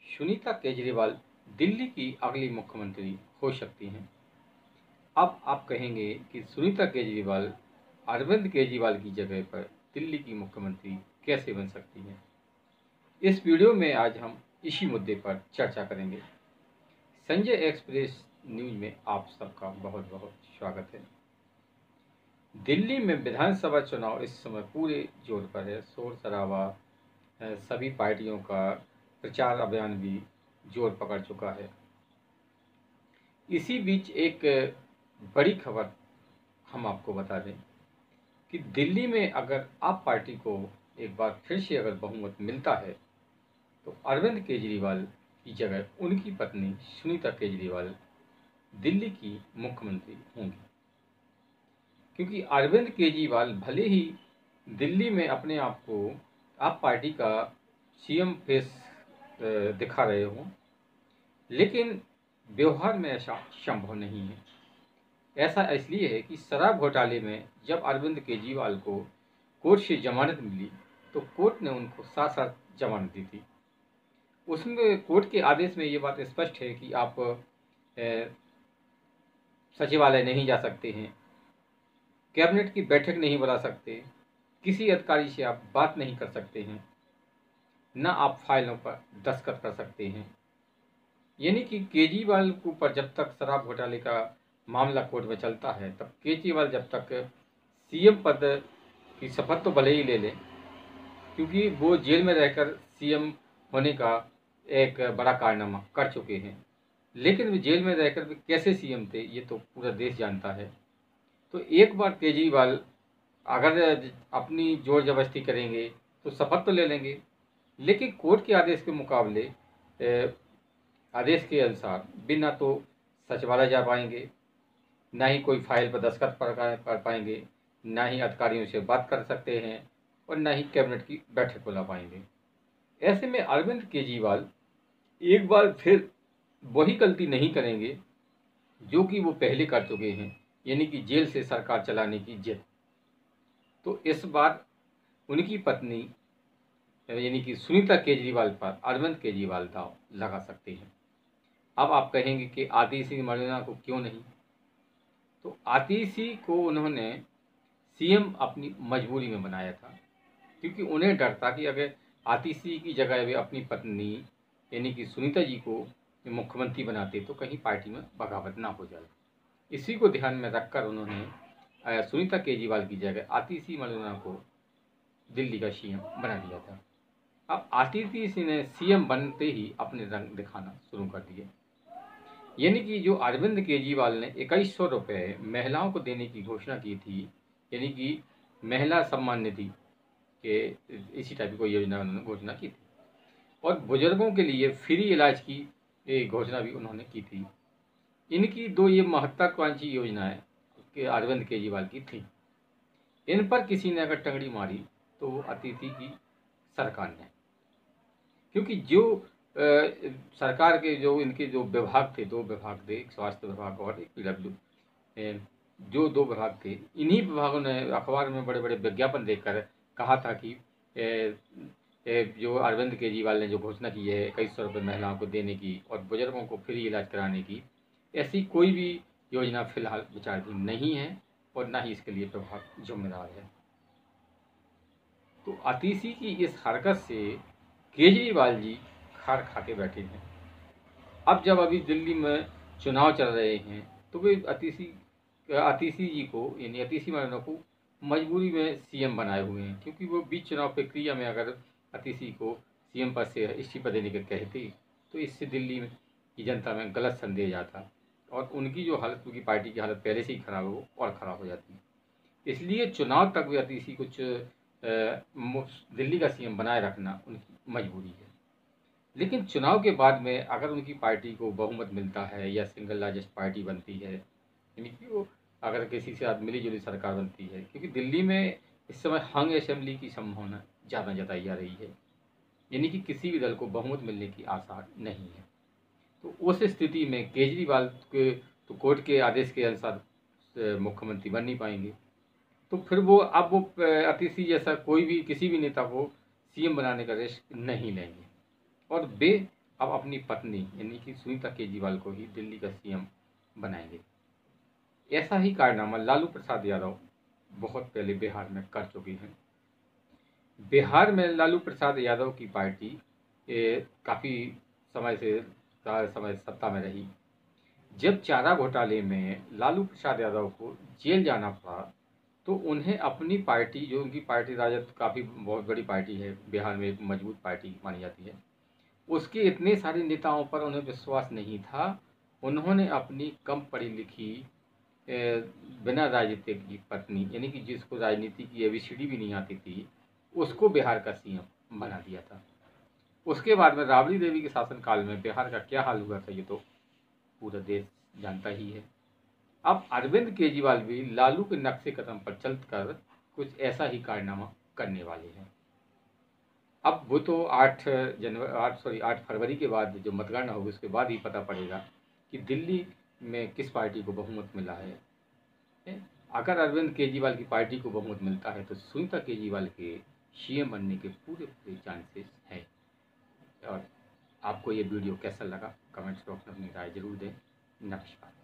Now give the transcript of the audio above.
सुनीता केजरीवाल दिल्ली की अगली मुख्यमंत्री हो सकती हैं। अब आप कहेंगे कि सुनीता केजरीवाल अरविंद केजरीवाल की जगह पर दिल्ली की मुख्यमंत्री कैसे बन सकती हैं। इस वीडियो में आज हम इसी मुद्दे पर चर्चा करेंगे। संजय एक्सप्रेस न्यूज में आप सबका बहुत बहुत स्वागत है। दिल्ली में विधानसभा चुनाव इस समय पूरे जोर पर है। शोर शराबा, सभी पार्टियों का प्रचार अभियान भी जोर पकड़ चुका है। इसी बीच एक बड़ी खबर हम आपको बता दें कि दिल्ली में अगर आप पार्टी को एक बार फिर से अगर बहुमत मिलता है तो अरविंद केजरीवाल की जगह उनकी पत्नी सुनीता केजरीवाल दिल्ली की मुख्यमंत्री होंगी। क्योंकि अरविंद केजरीवाल भले ही दिल्ली में अपने आप को आप पार्टी का सीएम फेस दिखा रहे हों, लेकिन व्यवहार में ऐसा संभव नहीं है। ऐसा इसलिए है कि शराब घोटाले में जब अरविंद केजरीवाल को कोर्ट से जमानत मिली तो कोर्ट ने उनको 7 साल जमानत दी थी। उसमें कोर्ट के आदेश में ये बात स्पष्ट है कि आप सचिवालय नहीं जा सकते हैं, कैबिनेट की बैठक नहीं बुला सकते, किसी अधिकारी से आप बात नहीं कर सकते हैं, ना आप फाइलों पर दस्तखत कर सकते हैं। यानी कि केजरीवाल के ऊपर जब तक शराब घोटाले का मामला कोर्ट में चलता है तब केजरीवाल जब तक सीएम पद की शपथ तो भले ही ले लें, क्योंकि वो जेल में रहकर सीएम होने का एक बड़ा कारनामा कर चुके हैं, लेकिन वे जेल में रहकर भी कैसे सीएम थे ये तो पूरा देश जानता है। तो एक बार केजरीवाल अगर अपनी जोर जबरदस्ती करेंगे तो शपथ तो ले लेंगे, लेकिन कोर्ट के आदेश के मुकाबले आदेश के अनुसार बिना तो सचिवालय जा पाएंगे, ना ही कोई फाइल पर दस्तखत कर पाएंगे, ना ही अधिकारियों से बात कर सकते हैं और ना ही कैबिनेट की बैठक बुला पाएंगे। ऐसे में अरविंद केजरीवाल एक बार फिर वही गलती नहीं करेंगे जो कि वो पहले कर चुके हैं, यानी कि जेल से सरकार चलाने की जिद। तो इस बार उनकी पत्नी यानी कि सुनीता केजरीवाल पर अरविंद केजरीवाल दांव लगा सकते हैं। अब आप कहेंगे कि आतिशी मरलेना को क्यों नहीं, तो आतिशी को उन्होंने सीएम अपनी मजबूरी में बनाया था, क्योंकि उन्हें डर था कि अगर आतिशी की जगह वे अपनी पत्नी यानी कि सुनीता जी को मुख्यमंत्री बनाते तो कहीं पार्टी में बगावत ना हो जाए। इसी को ध्यान में रखकर उन्होंने सुनीता केजरीवाल की जगह आतिशी मरलेना को दिल्ली का सीएम बना दिया था। अब आतिशी ने सीएम बनते ही अपने रंग दिखाना शुरू कर दिए। यानी कि जो अरविंद केजरीवाल ने 2100 रुपये महिलाओं को देने की घोषणा की थी, यानी कि महिला सम्मान निधि के इसी टाइप की कोई योजना उन्होंने घोषणा की थी, और बुजुर्गों के लिए फ्री इलाज की घोषणा भी उन्होंने की थी। इनकी दो ये महत्वाकांक्षी योजनाएं के अरविंद केजरीवाल की थी। इन पर किसी ने अगर टंगड़ी मारी तो वो अतिथि की सरकार ने, क्योंकि जो सरकार के जो इनके जो विभाग थे, 2 विभाग थे, एक स्वास्थ्य विभाग और एक पीडब्ल्यू, जो 2 विभाग थे, इन्हीं विभागों ने अखबार में बड़े बड़े विज्ञापन देकर कहा था कि जो अरविंद केजरीवाल ने जो घोषणा की है 2100 रुपये महिलाओं को देने की और बुजुर्गों को फ्री इलाज कराने की, ऐसी कोई भी योजना फिलहाल विचाराधीन नहीं है और ना ही इसके लिए विभाग जिम्मेदार है। तो आतिशी की इस हरकत से केजरीवाल जी खार खा के बैठे हैं। अब जब अभी दिल्ली में चुनाव चल रहे हैं तो वे आतिशी जी को यानी आतिशी मरना को मजबूरी में सीएम बनाए हुए हैं, क्योंकि वो बीच चुनाव प्रक्रिया में अगर आतिशी को सीएम पद से इस्तीफा देने के कहते तो इससे दिल्ली में की जनता में गलत संदेश आता और उनकी जो हालत, उनकी पार्टी की हालत पहले से ही खराब है, वो और ख़राब हो जाती। इसलिए चुनाव तक वे आतिशी कुछ दिल्ली का सीएम बनाए रखना उनकी मजबूरी है। लेकिन चुनाव के बाद में अगर उनकी पार्टी को बहुमत मिलता है या सिंगल लार्जेस्ट पार्टी बनती है, यानी कि वो अगर किसी से साथ मिली जुली सरकार बनती है, क्योंकि दिल्ली में इस समय हंग असेंबली की संभावना ज़्यादा जताई जा रही है, यानी कि किसी भी दल को बहुमत मिलने की आसार नहीं है। तो उस स्थिति में केजरीवाल के तो कोर्ट के आदेश के अनुसार मुख्यमंत्री बन नहीं पाएंगे, तो फिर वो अब वो आतिशी जैसा कोई भी किसी भी नेता को सीएम बनाने का रिस्क नहीं लेंगे और वे अब अपनी पत्नी यानी कि सुनीता केजरीवाल को ही दिल्ली का सीएम बनाएंगे। ऐसा ही कारनामा लालू प्रसाद यादव बहुत पहले बिहार में कर चुके हैं। बिहार में लालू प्रसाद यादव की पार्टी काफ़ी समय सत्ता में रही। जब चारा घोटाले में लालू प्रसाद यादव को जेल जाना पड़ा तो उन्हें अपनी पार्टी, जो उनकी पार्टी राजद काफ़ी बहुत बड़ी पार्टी है, बिहार में एक मजबूत पार्टी मानी जाती है, उसके इतने सारे नेताओं पर उन्हें विश्वास नहीं था। उन्होंने अपनी कम पढ़ी लिखी बिना राजनीति की पत्नी, यानी कि जिसको राजनीति की एबीसीडी भी नहीं आती थी, उसको बिहार का सीएम बना दिया था। उसके बाद में राबड़ी देवी के शासनकाल में बिहार का क्या हाल हुआ था ये तो पूरा देश जानता ही है। अब अरविंद केजरीवाल भी लालू के नक्शे कदम पर चलकर कुछ ऐसा ही कारनामा करने वाले हैं। अब वो तो 8 फरवरी के बाद जो मतगणना होगी उसके बाद ही पता पड़ेगा कि दिल्ली में किस पार्टी को बहुमत मिला है। अगर अरविंद केजरीवाल की पार्टी को बहुमत मिलता है तो सुनीता केजरीवाल के सीएम बनने के पूरे पूरे चांसेस हैं। और आपको ये वीडियो कैसा लगा कमेंट्स बॉक्स में अपनी राय जरूर दें। नमस्कार।